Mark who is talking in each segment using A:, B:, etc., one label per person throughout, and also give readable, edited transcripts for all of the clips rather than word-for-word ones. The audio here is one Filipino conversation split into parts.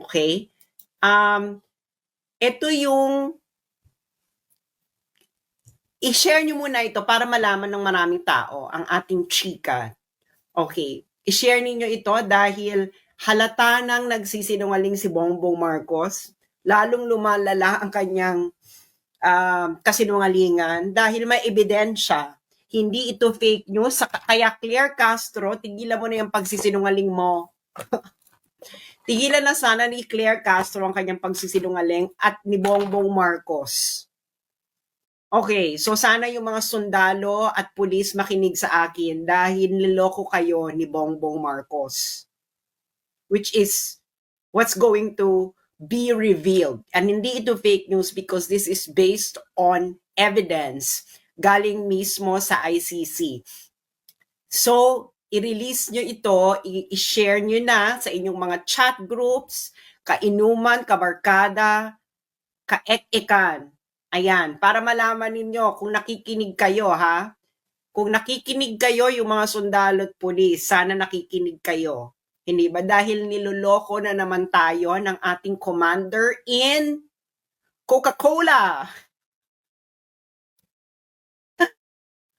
A: Okay? Ito yung i-share nyo muna ito para malaman ng maraming tao ang ating chika. Okay. I-share ninyo ito dahil halata nang nagsisinungaling si Bongbong Marcos, lalong lumalala ang kanyang kasinungalingan dahil may ebidensya. Hindi ito fake news. Kaya Claire Castro, tigilan mo na yung pagsisinungaling mo. Tigilan na sana ni Claire Castro ang kanyang pagsisinungaling at ni Bongbong Marcos. Okay, so sana yung mga sundalo at pulis makinig sa akin dahil niloko kayo ni Bongbong Marcos. Which is what's going to be revealed. And hindi ito fake news because this is based on evidence galing mismo sa ICC. So, i-release nyo ito, i-share nyo na sa inyong mga chat groups, kainuman, kabarkada, kaek-ekan. Ayan, para malaman ninyo kung nakikinig kayo, ha? Kung nakikinig kayo, yung mga sundalo at pulis, sana nakikinig kayo. Hindi ba? Dahil niloloko na naman tayo ng ating commander in Coca-Cola.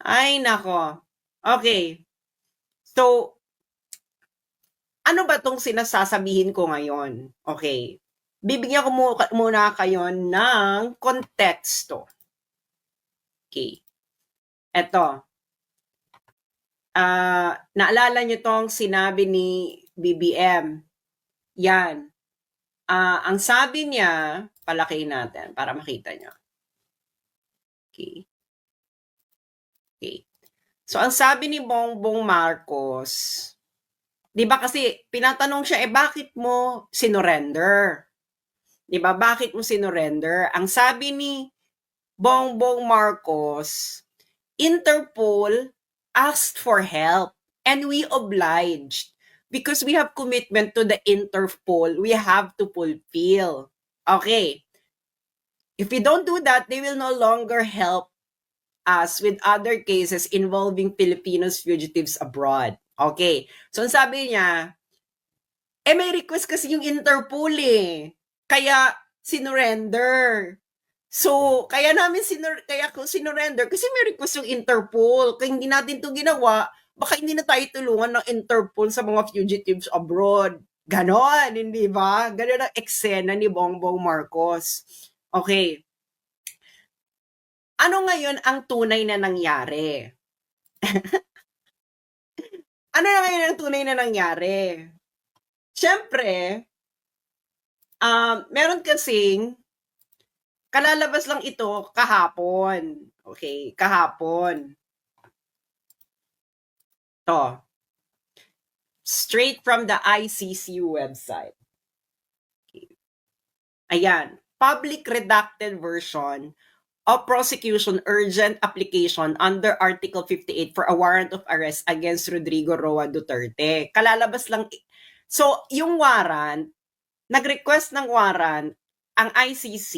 A: Ay, nako. Okay. So, ano ba tong sinasasabihin ko ngayon? Okay. Bibigyan ko muna kayo ng konteksto. Okay. Eto. Naalala nyo tong sinabi ni BBM. Yan. Ang sabi niya, palakihin natin para makita nyo. Okay. Okay. So, ang sabi ni Bongbong Marcos, di ba kasi pinatanong siya, bakit mo sinurrender? Di ba, bakit mo sinurrender? Ang sabi ni Bongbong Marcos, Interpol asked for help and we obliged because we have commitment to the Interpol. We have to fulfill. Okay. If we don't do that, they will no longer help us with other cases involving Filipinos fugitives abroad. Okay. So, ang sabi niya, may request kasi yung Interpol Kaya, sinurrender. So, kaya namin sinurrender kasi may request yung Interpol. Kaya hindi natin to ginawa, baka hindi na tayo tulungan ng Interpol sa mga fugitives abroad. Ganon, hindi ba? Ganon ang eksena ni Bongbong Marcos. Okay. Ano ngayon ang tunay na nangyari? Ano na ngayon ang tunay na nangyari? Siyempre, meron kasing kalalabas lang ito kahapon. Okay, kahapon. To. Straight from the ICC website. Okay. Ayan, public redacted version of prosecution urgent application under Article 58 for a warrant of arrest against Rodrigo Roa Duterte. Kalalabas lang. So, yung warrant, nag-request ng warrant ang ICC,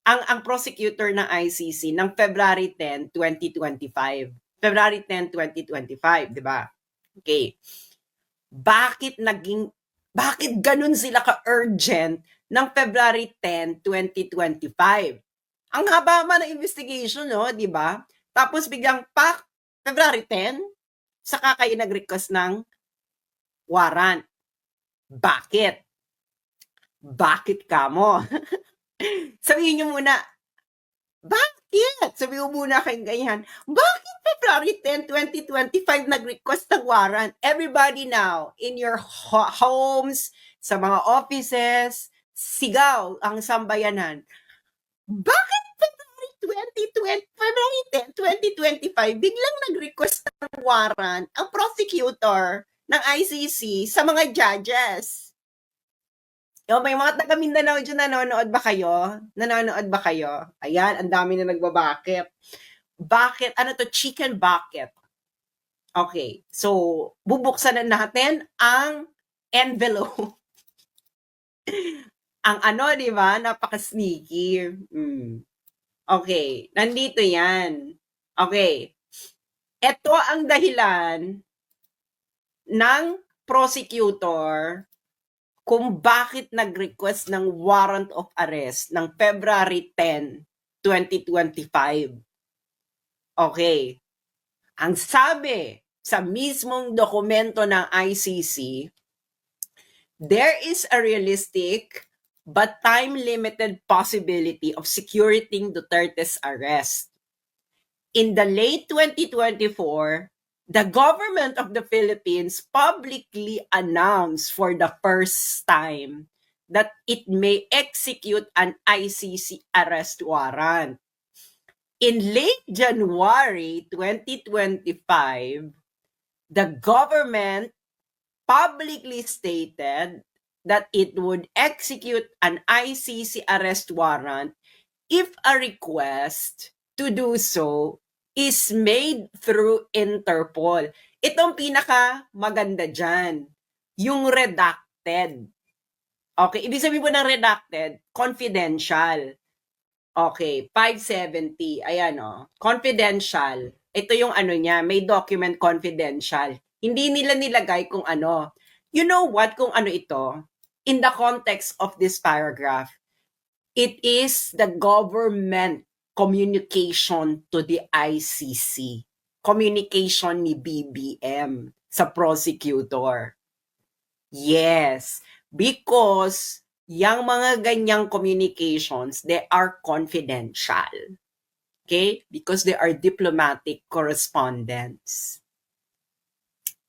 A: ang prosecutor ng ICC ng February 10, 2025. February 10, 2025, di ba? Okay. Bakit ganun sila ka-urgent ng February 10, 2025? Ang haba ng investigation, no, di ba? Tapos biglang February 10, saka kayo nag-request ng warrant. Bakit? Bakit ka mo? Sabihin nyo muna, bakit? Sabihin mo muna kayong ganyan, bakit February 10, 2025 nag-request ng warrant? Everybody now, in your homes, sa mga offices, sigaw ang sambayanan. Bakit February 10, 2025, biglang nag-request ng warrant ang prosecutor ng ICC sa mga judges? May mga taga Mindanao dyan, nanonood ba kayo? Ayan, ang dami na nagbabakit. Bakit? Ano to? Chicken bucket. Okay, so bubuksan na natin ang envelope. Ang di ba? Napaka-sneaky. Okay, nandito yan. Okay. Ito ang dahilan ng prosecutor kung bakit nag-request ng warrant of arrest ng February 10, 2025. Okay. Ang sabi sa mismong dokumento ng ICC, there is a realistic but time-limited possibility of securing Duterte's arrest. In the late 2024, the government of the Philippines publicly announced for the first time that it may execute an ICC arrest warrant. In late January 2025, the government publicly stated that it would execute an ICC arrest warrant if a request to do so is made through Interpol. Itong pinaka maganda dyan, yung redacted. Okay, ibig sabihin po ng redacted, confidential. Okay, 570. Ayan confidential. Ito yung ano niya, may document confidential. Hindi nila nilagay kung ano. You know what, kung ano ito? In the context of this paragraph, it is the government communication to the ICC. Communication ni BBM sa prosecutor. Yes, because yung mga ganyang communications, they are confidential. Okay? Because they are diplomatic correspondence.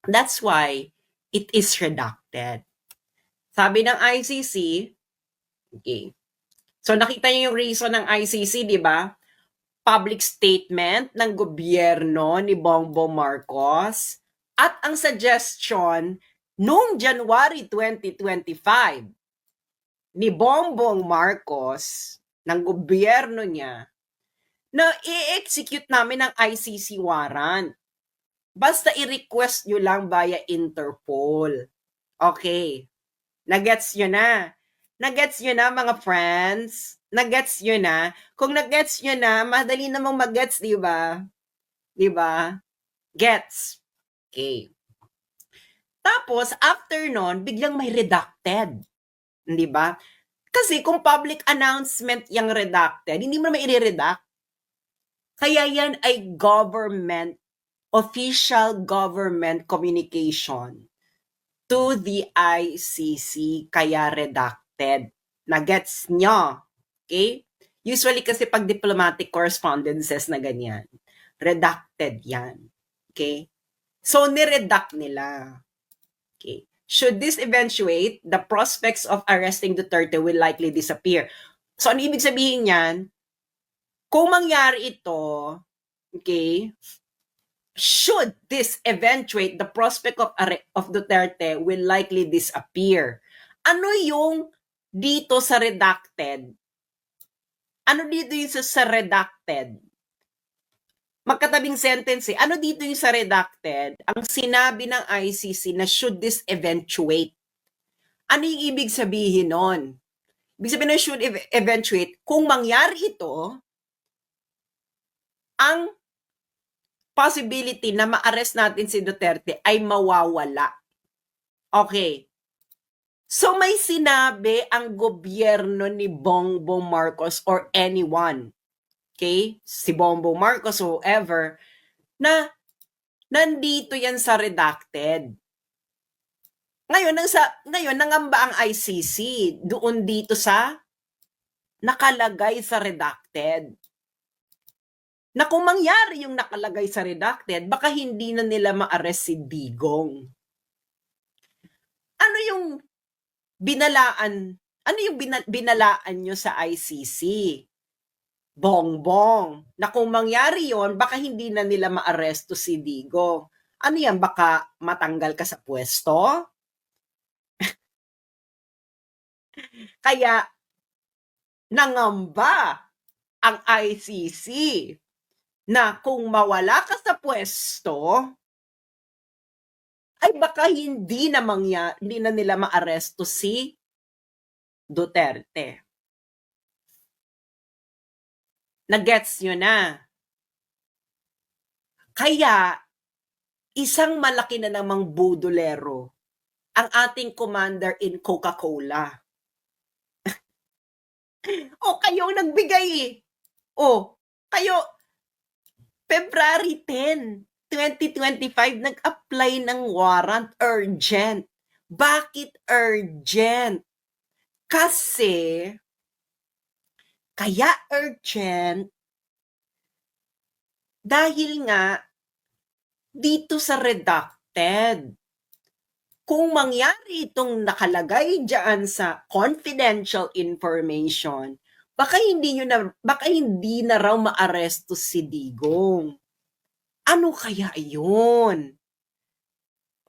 A: That's why it is redacted. Sabi ng ICC, okay. So nakita niyo yung reason ng ICC, di ba? Public statement ng gobyerno ni Bongbong Marcos at ang suggestion noong January 2025 ni Bongbong Marcos ng gobyerno niya na i-execute namin ang ICC warrant. Basta i-request nyo lang via Interpol. Okay. Nagets nyo na. Nagets nyo na mga friends. Nagets nyo na. Kung nagets nyo na, madali namang magets, di ba? Di ba? Gets. Okay. Tapos, after nun, biglang may redacted. Di ba? Kasi kung public announcement yung redacted, hindi mo naman i-redact. Kaya yan ay official government communication to the ICC, kaya redacted. Nagets nyo? Okay? Usually kasi pag diplomatic correspondences na ganyan, redacted yan. Okay? So, niredact nila. Okay. Should this eventuate, the prospects of arresting Duterte will likely disappear. So, ano ibig sabihin yan? Kung mangyari ito, okay, should this eventuate, the prospect of Duterte will likely disappear. Ano yung dito sa redacted? Ano dito yung sa redacted? Magkatabing sentence eh. Ano dito yung sa redacted? Ang sinabi ng ICC na should this eventuate. Ano yung ibig sabihin nun? Ibig sabihin na should eventuate, kung mangyari ito, ang possibility na ma-arrest natin si Duterte ay mawawala. Okay. So may sinabi ang gobyerno ni Bongbong Marcos or anyone, okay, si Bongbong Marcos or whoever, na nandito yan sa redacted. Ngayon nangamba ang ICC doon dito sa nakalagay sa redacted. Na kung mangyari yung nakalagay sa redacted, baka hindi na nila ma-arrest si Digong. Ano yung binalaan? Ano yung binalaan nyo sa ICC? Bongbong. Na kung mangyari yon, baka hindi na nila ma-arresto si Digong. Ano yan? Baka matanggal ka sa pwesto? Kaya nangamba ang ICC na kung mawala ka sa pwesto, ay baka hindi na nila maaresto si Duterte. Nagets nyo na. Kaya, isang malaki na namang budolero ang ating commander in Coca-Cola. O, kayo ang nagbigay eh. O, kayo, February 10, 2025, nag-apply ng warrant urgent. Bakit urgent? Kasi, kaya urgent, dahil nga, dito sa redacted, kung mangyari itong nakalagay dyan sa confidential information, baka hindi na raw maaresto si Digong. Ano kaya yun?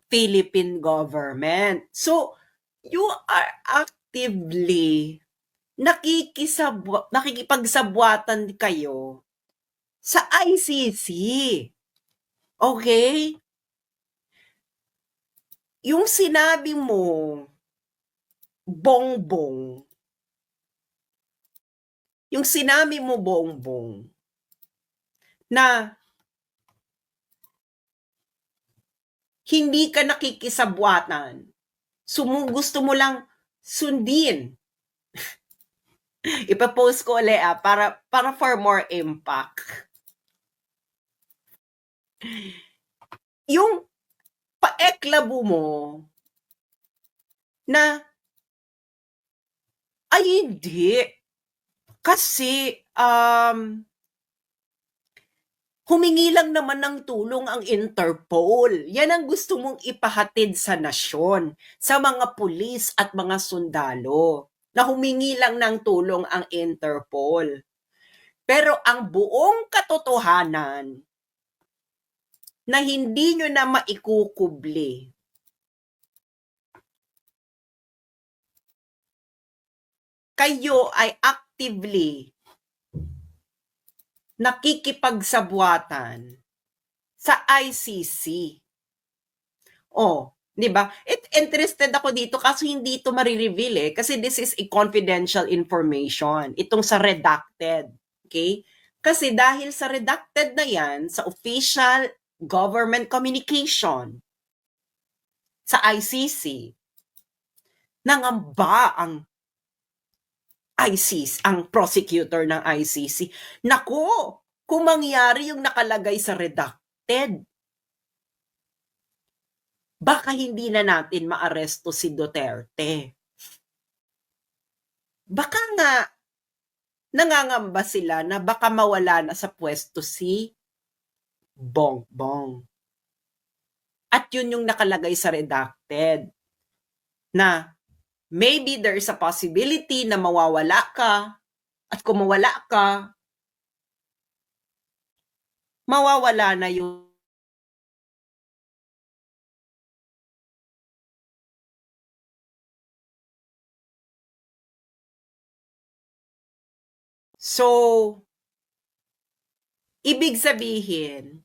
A: Philippine government. So, you are actively nakikipagsabwatan kayo sa ICC. Okay? Yung sinabi mo, Bongbong, na hindi ka nakikisabwatan. Gusto mo lang sundin. Ipapost ko ulit para for more impact. Yung paeklabo mo na ay hindi. Kasi humingi lang naman ng tulong ang Interpol. Yan ang gusto mong ipahatid sa nasyon, sa mga pulis at mga sundalo, na humingi lang ng tulong ang Interpol. Pero ang buong katotohanan na hindi nyo na maikukubli, kayo ay actively nakikipagsabwatan sa ICC. Oh, 'di ba? Interested ako dito kasi hindi ito marireveal eh kasi this is a confidential information. Itong sa redacted, okay? Kasi dahil sa redacted na 'yan sa official government communication sa ICC, nangamba ang ICC, ang prosecutor ng ICC. Nako, kung mangyari yung nakalagay sa redacted, baka hindi na natin maaresto si Duterte. Baka nga, nangangamba sila na baka mawala na sa pwesto si Bongbong. At yun yung nakalagay sa redacted, na maybe there's a possibility na mawawala ka, at kung mawala ka, mawawala na yung So, ibig sabihin,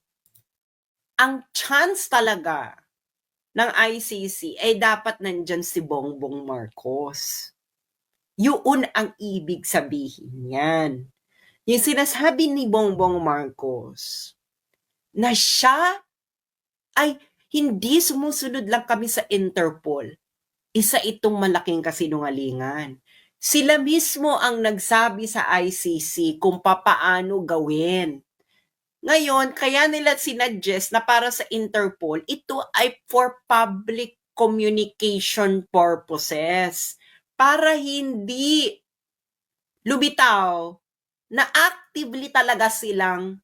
A: ang chance talaga ng ICC ay dapat nandyan si Bongbong Marcos. Yun ang ibig sabihin yan. Yung sinasabi ni Bongbong Marcos na siya ay hindi sumusunod lang kami sa Interpol. Isa itong malaking kasinungalingan. Sila mismo ang nagsabi sa ICC kung papaano gawin. Ngayon, kaya nila sinuggest na para sa Interpol, ito ay for public communication purposes. Para hindi lumitaw na actively talaga silang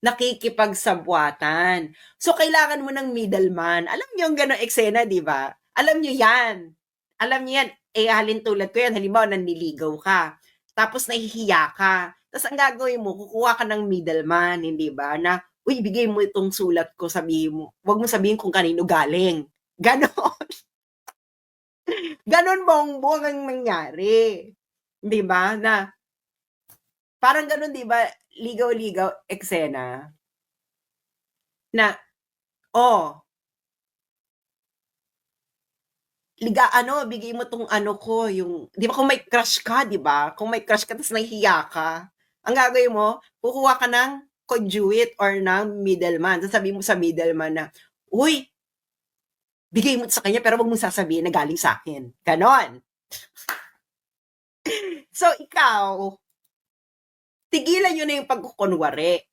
A: nakikipagsabwatan. So, kailangan mo ng middleman. Alam niyo yung gano'ng eksena, di ba? Alam niyo yan. Alam niyo yan. Halin tulad ko yan. Halimbawa, nanliligaw ka. Tapos, nahihiya ka. Tapos, ang gagawin mo, kukuha ka ng middleman, hindi ba? Na, uy, bigay mo itong sulat ko, sabihin mo. Huwag mo sabihin kung kanino galing. Ganon. Ganon bongbong ang nangyari. Di ba? Na, parang ganon, di ba? Ligaw-ligaw eksena na bigay mo tong ko, yung, di ba kung may crush ka, di ba? Kung may crush ka, tapos nahihiya ka, ang gagawin mo, kukuha ka ng conduit or ng middleman. Sasabihin mo sa middleman na, uy, bigay mo sa kanya pero wag mong sasabihin na galing sa akin. Ganon. So, ikaw, tigilan nyo na yung pagkukunwari.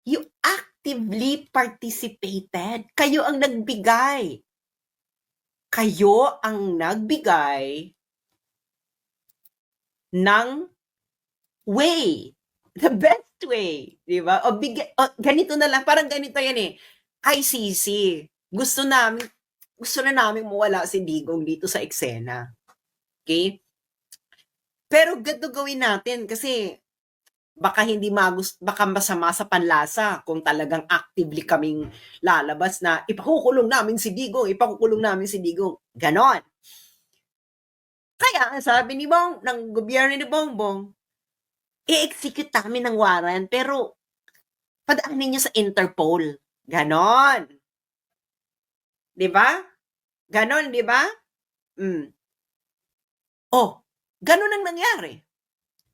A: You actively participated. Kayo ang nagbigay. Kayo ang nagbigay ng way. The best way. Di ba? O ganito na lang. Parang ganito yan eh. ICC. Gusto na namin mawala si Digong dito sa eksena. Okay? Pero ganito gawin natin kasi baka baka masama sa panlasa kung talagang actively kaming lalabas na ipakukulong namin si Digong. Ganon. Kaya, sabi ng gobyerno ni Bongbong, i-execute namin ng warrant, pero padaanin niyo sa Interpol. Ganon. Di ba? Ganon, di ba? Oh, ganon ang nangyari.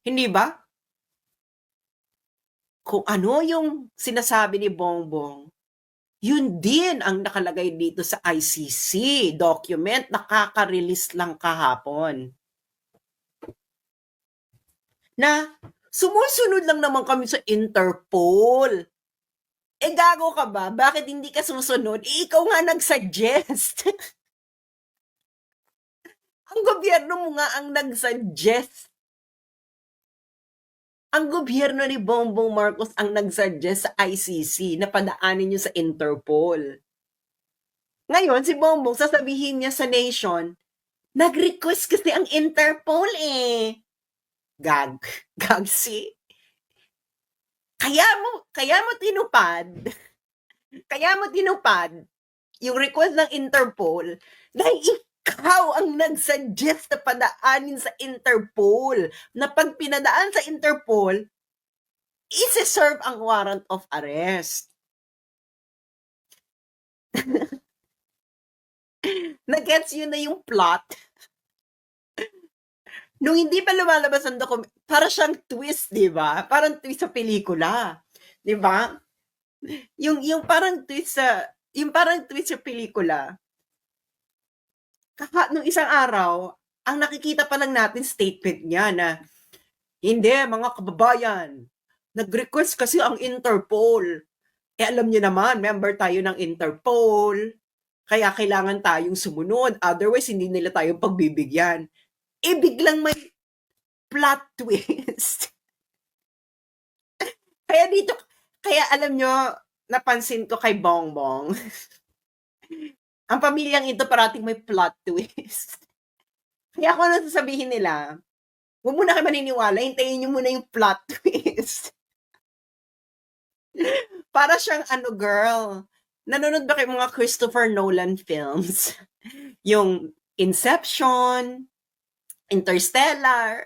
A: Hindi ba? Kung ano yung sinasabi ni Bongbong, yun din ang nakalagay dito sa ICC document na kaka-release lang kahapon. Na sumusunod lang naman kami sa Interpol. Gago ka ba? Bakit hindi ka susunod? Ikaw nga nag-suggest. Ang gobyerno mo nga ang nag-suggest. Ang gobyerno ni Bongbong Marcos ang nag-suggest sa ICC na padaanin niyo sa Interpol. Ngayon, si Bongbong, sasabihin niya sa nation, nag-request kasi ang Interpol eh. Gag si. Kaya mo tinupad yung request ng Interpol dahil ikaw ang nag-suggest na padaanin sa Interpol, na pag pinadaan sa Interpol, isi-serve ang warrant of arrest. Nagets yun na yung plot? Nung hindi pa lumalabas ang document, para siyang twist, di ba? Parang twist sa pelikula. Di ba? Yung parang twist sa pelikula. Nung isang araw, ang nakikita pa lang natin statement niya na, hindi, mga kababayan, nag-request kasi ang Interpol. Alam niyo naman, member tayo ng Interpol, kaya kailangan tayong sumunod, otherwise hindi nila tayo pagbibigyan. Biglang may plot twist. Kaya alam nyo, napansin ko kay Bongbong, ang pamilyang ito parating may plot twist. Kaya kung ano sasabihin nila, huwag muna kayo maniniwala, hintayin nyo muna yung plot twist. Para siyang girl, nanonood ba kayo mga Christopher Nolan films? Yung Inception, Interstellar,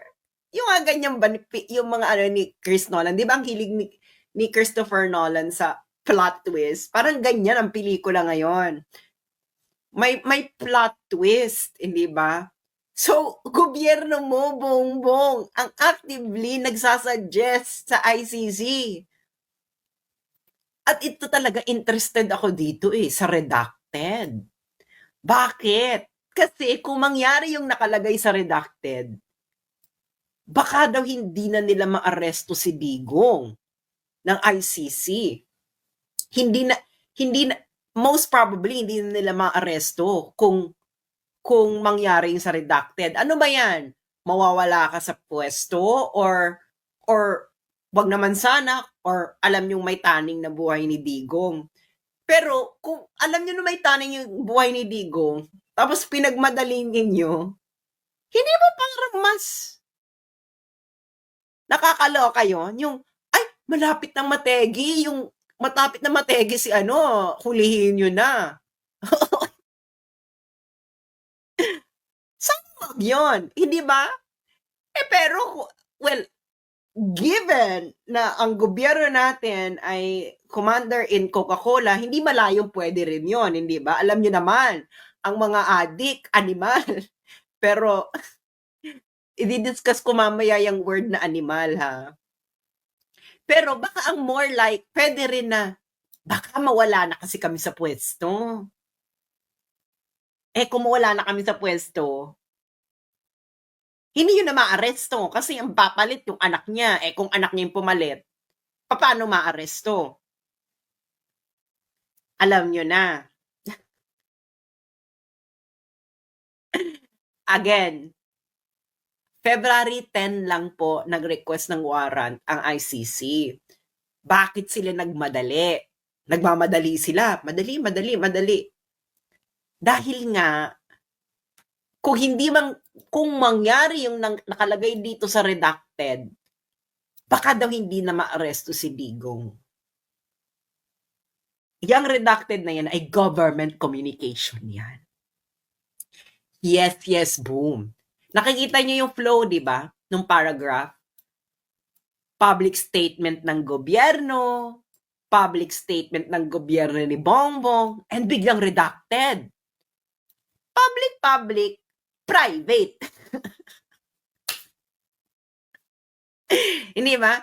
A: yung mga ganyan ba, yung mga ni Chris Nolan, di ba ang hilig ni Christopher Nolan sa plot twist? Parang ganyan ang pelikula ngayon. May plot twist, hindi ba? So, gobyerno mo, Bongbong, ang actively nagsasuggest sa ICC. At ito talaga interested ako dito sa redacted. Bakit? Kasi kung mangyari yung nakalagay sa redacted, baka daw hindi na nila maaresto si Digong ng ICC. Hindi na, most probably, hindi na nila maaresto kung mangyari yung sa redacted. Ano ba yan? Mawawala ka sa pwesto or wag naman sana, or alam yung may taning na buhay ni Digong. Pero kung alam nyo na may taning yung buhay ni Digong, tapos pinagmadaling ninyo, hindi ba parang mas nakakaloka yun? Yung, malapit na mategi, si hulihin nyo na. Saan yun? Hindi ba? Pero, well, given na ang gobyerno natin ay commander in Coca-Cola, hindi malayong pwede rin yon, hindi ba? Alam niyo naman, ang mga adik, animal. Pero, i-discuss ko mamaya yung word na animal, ha? Pero baka ang more like, pwede rin na, baka mawala na kasi kami sa pwesto. Kung wala na kami sa pwesto, hindi yun na maaresto kasi ang papalit yung anak niya. Kung anak niya yung pumalit, paano maaresto? Alam nyo na. Again, February 10 lang po nag-request ng warrant ang ICC. Bakit sila nagmadali? Nagmamadali sila. Madali, madali, madali. Dahil nga, kung mangyari yung nakalagay dito sa redacted, baka daw hindi na maaresto si Digong. Yang redacted na yan ay government communication yan. Yes, yes, boom. Nakikita niyo yung flow, di ba? Nung paragraph. Public statement ng gobyerno, public statement ng gobyerno ni Bongbong, and biglang redacted. Public, private. Hindi ba?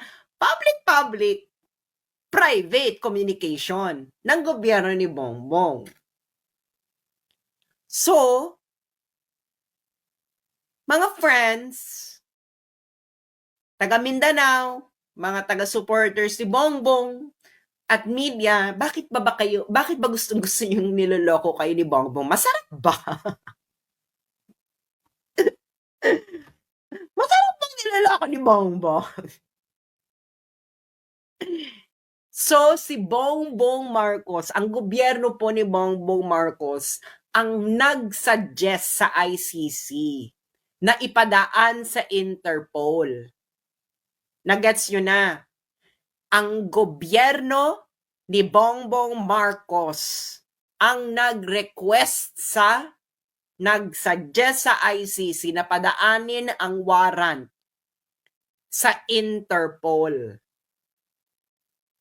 A: Public, private communication ng gobyerno ni Bongbong. So, mga friends, taga Mindanao, mga taga-supporters ni Bongbong, at media, bakit ba gustong-gusto yung niloloko kayo ni Bongbong? Masarap ba? Masarap bang niloloko ni Bongbong? So, si Bongbong Marcos, ang gobyerno po ni Bongbong Marcos, ang nag-suggest sa ICC na ipadaan sa Interpol. Nagets nyo na? Ang gobyerno ni Bongbong Marcos ang nag-suggest sa ICC na padaanin ang warrant sa Interpol.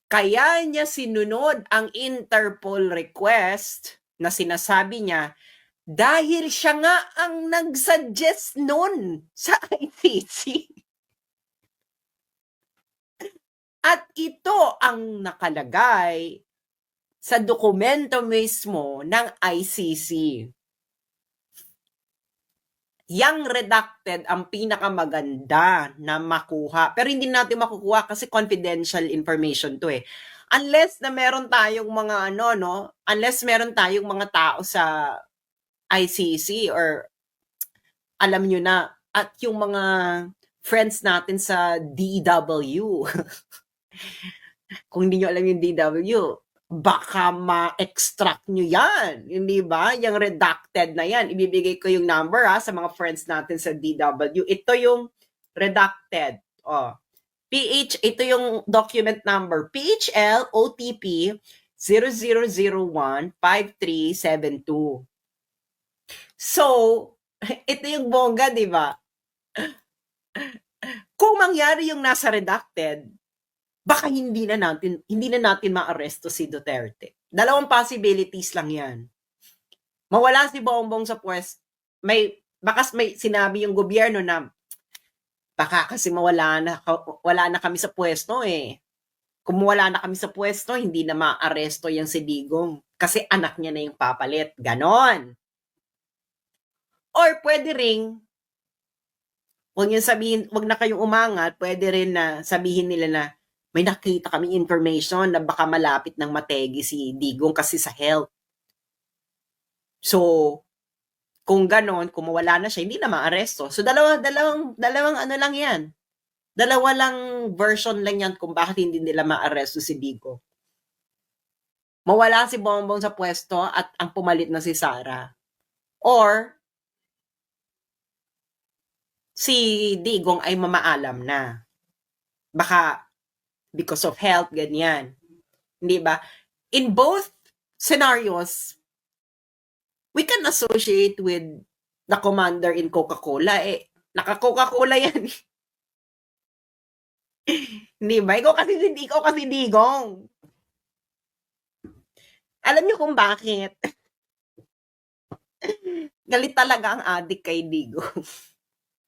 A: Kaya niya sinunod ang Interpol request na sinasabi niya dahil siya nga ang nag-suggest nun sa ICC. At ito ang nakalagay sa dokumento mismo ng ICC. Yang redacted ang pinakamaganda na makuha. Pero hindi natin makukuha kasi confidential information to Unless na meron tayong mga unless meron tayong mga tao sa ICC or alam nyo na, at yung mga friends natin sa DW. Kung hindi nyo alam yung DW, baka ma-extract nyo yan. Hindi ba? Yung redacted na yan. Ibibigay ko yung number sa mga friends natin sa DW. Ito yung redacted. Ito yung document number. PHL OTP 00015372. So, ito yung bongga, di ba? Kung mangyari yung nasa redacted, baka hindi na natin maaresto si Duterte. Dalawang possibilities lang yan. Mawala si Bongbong sa pwesto. Baka may sinabi yung gobyerno na baka kasi wala na kami sa pwesto Kung wala na kami sa pwesto, hindi na maaresto yung si Digong. Kasi anak niya na yung papalit. Ganon. Or pwede ring, wag na kayong umangat, pwede rin na sabihin nila na may nakita kami information na baka malapit ng mategi si Digong kasi sa health. So, kung ganon, kung mawala na siya, hindi na maaresto. So, dalawang ano lang yan. Dalawa lang version lang yan kung bakit hindi nila maaresto si Digong. Mawala si Bongbong sa pwesto at ang pumalit na si Sara. Or, si Digong ay mamaalam na. Baka because of health, ganyan. Hindi ba? In both scenarios, we can associate with the commander in Coca-Cola. Naka-Coca-Cola yan. Hindi ba? Ikaw kasi Digong. Alam niyo kung bakit? Galit talaga ang adik kay Digong.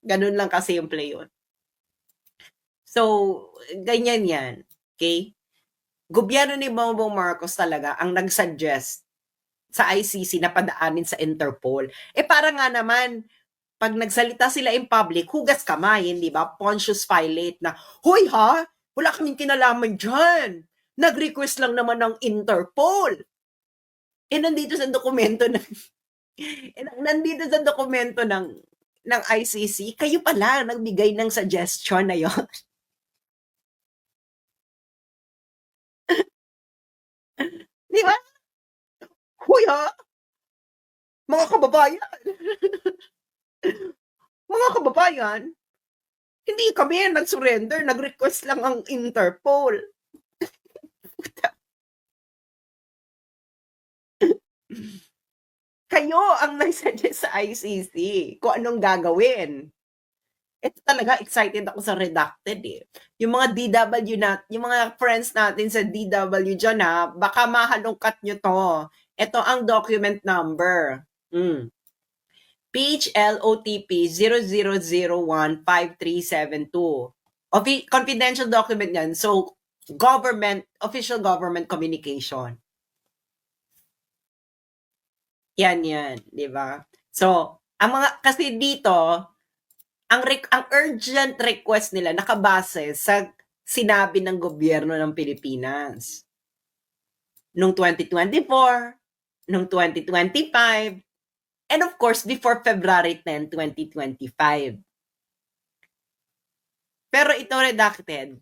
A: Ganun lang kasimple yun. So, ganyan yan. Okay? Gobyerno ni Bongbong Marcos talaga ang nag-suggest sa ICC na padaanin sa Interpol. Para nga naman, pag nagsalita sila in public, hugas kamay, hindi ba? Pontius Pilate na, hoy ha, wala kaming kinalaman dyan. Nag-request lang naman ng Interpol. Nandito sa dokumento ng nandito sa dokumento ng ICC, kayo pala nagbigay ng suggestion na yon. Di ba? Huy ha, mga kababayan, mga kababayan, hindi kami nag-surrender, nag-request lang ang Interpol. Kayo ang nag-suggest sa ICC kung anong gagawin. Ito talaga, excited ako sa redacted eh. Yung mga DW yung mga friends natin sa DW dyan ha, baka mahalongkat nyo to. Ito ang document number. Page LOTP 00015372. Confidential document yan. So, official government communication. Yan, di ba? So, kasi dito, ang urgent request nila nakabase sa sinabi ng gobyerno ng Pilipinas. Noong 2024, noong 2025, and of course, before February 10, 2025. Pero ito redacted,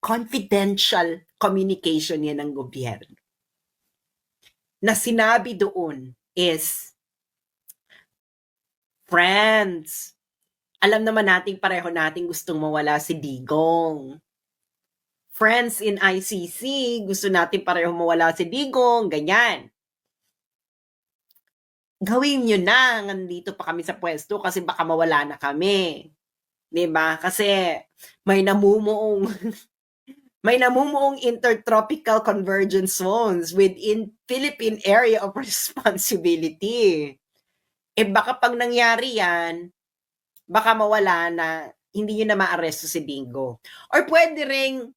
A: confidential communication yan ng gobyerno. Na sinabi doon is, friends, alam naman nating pareho nating gustong mawala si Digong. Friends in ICC, gusto natin pareho mawala si Digong, ganyan. Gawin nyo na, nandito pa kami sa pwesto kasi baka mawala na kami. Diba? Kasi may namumuong intertropical convergence zones within Philippine Area of Responsibility. Baka pag nangyari yan, baka mawala na, hindi nyo na maaresto si Digong. Or pwede ring,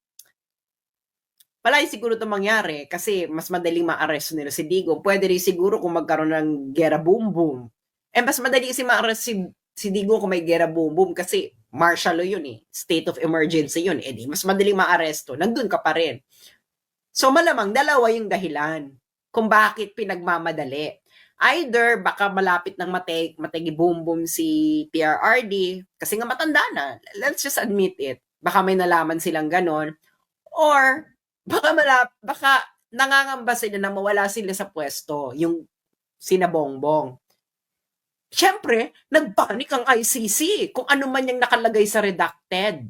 A: palagi siguro ito mangyari kasi mas madaling maaresto nila si Digong. Pwede rin siguro kung magkaroon ng gera boom boom. Mas madali kasi maaresto si Digong kung may gera boom boom kasi martial law yun eh. State of emergency yun. Di mas madaling maaresto. Nandun ka pa rin. So malamang dalawa yung dahilan kung bakit pinagmamadali. Either baka malapit ng mategi boom boom si PRRD kasi nga matanda na. Let's just admit it. Baka may nalaman silang ganon. Or baka nangangamba sila na mawala sila sa pwesto, yung sina Bongbong. Siyempre, nagpanik ang ICC kung ano man yung nakalagay sa redacted.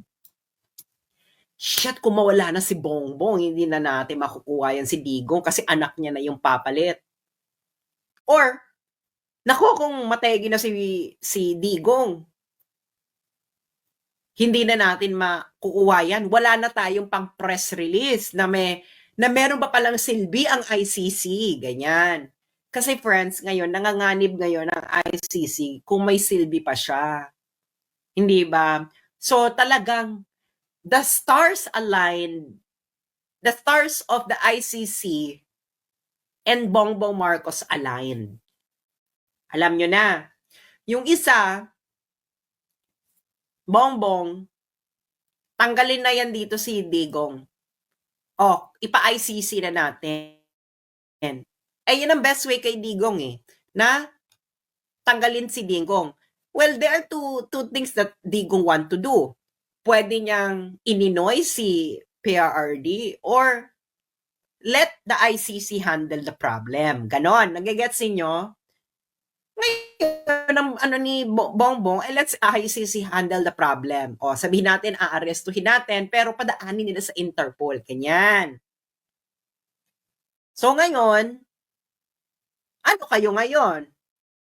A: Shit, kung mawala na si Bongbong, hindi na natin makukuha yan si Digong kasi anak niya na yung papalit. Or, naku, kung mategi na si Digong, hindi na natin makukuha yan. Wala na tayong pang press release na meron pa palang silbi ang ICC. Ganyan. Kasi friends, ngayon, nanganganib ngayon ang ICC kung may silbi pa siya. Hindi ba? So talagang the stars aligned, the stars of the ICC and Bongbong Marcos aligned. Alam nyo na, yung isa, Bongbong, tanggalin na yan dito si Digong. Ipa-ICC na natin. Yun ang best way kay Digong na tanggalin si Digong. Well, there are two things that Digong want to do. Pwede niyang ininoy si PRRD or let the ICC handle the problem. Ganon. Nagigets ninyo? Ngayon, ni Bongbong, let's ICC handle the problem. Sabihin natin, aarestuhin natin, pero padaanin nila sa Interpol. Ganyan. So ngayon, ano kayo ngayon?